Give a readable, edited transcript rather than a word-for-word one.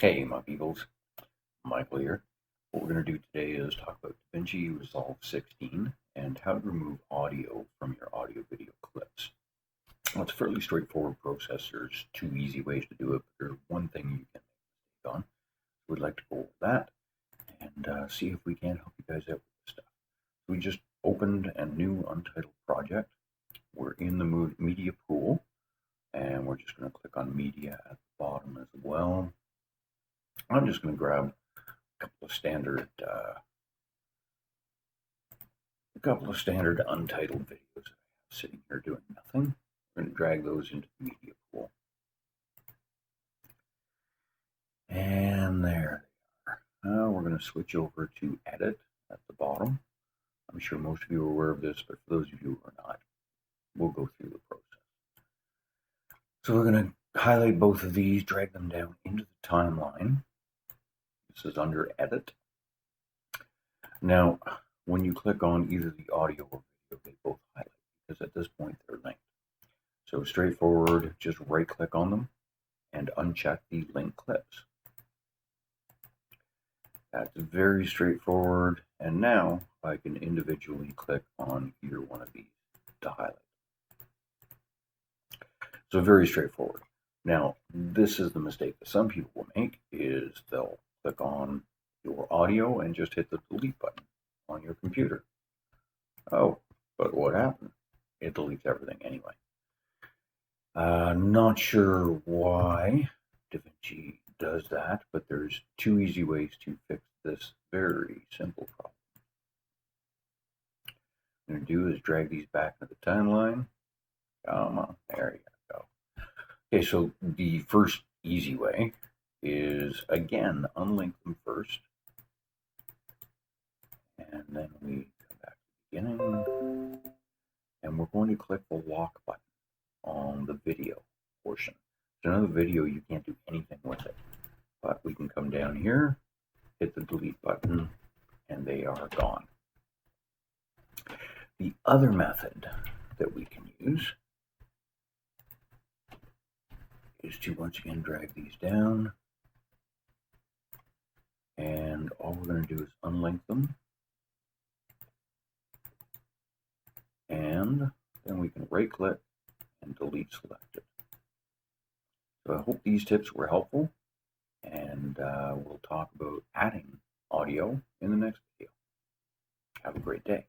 Hey, my peoples, Michael here. What we're going to do today is talk about Davinci Resolve 16 and how to remove audio from your audio-video clips. Well, it's a fairly straightforward process. There's two easy ways to do it, but there's one thing you can make a mistake on. We'd like to go over that and see if we can help you guys out with this stuff. We just opened a new untitled project. We're in the media pool, and we're just going to click on media at the bottom as well. I'm just going to grab a couple of standard untitled videos that I have sitting here doing nothing. We're going to drag those into the media pool. And there they are. Now we're going to switch over to edit at the bottom. I'm sure most of you are aware of this, but for those of you who are not, we'll go through the process. So we're going to highlight both of these, drag them down into the timeline. This is under edit. Now, when you click on either the audio or video, they both highlight because at this point they're linked. So straightforward, just right click on them and uncheck the link clips. That's very straightforward. And now I can individually click on either one of these to highlight. So very straightforward. Now, this is the mistake that some people will make, is they'll click on your audio and just hit the delete button on your computer. Oh, but what happened? It deletes everything anyway. Not sure why Davinci does that, but there's two easy ways to fix this very simple problem. What I'm going to do is drag these back to the timeline. Come on, there you go. Okay, so the first easy way is, again, unlink them first. And then we come back to the beginning. And we're going to click the lock button on the video portion. So now the video, you can't do anything with it. But we can come down here, hit the delete button, and they are gone. The other method that we can use is to once again drag these down. And all we're going to do is unlink them. And then we can right click and delete selected. So I hope these tips were helpful, and we'll talk about adding audio in the next video. Have a great day.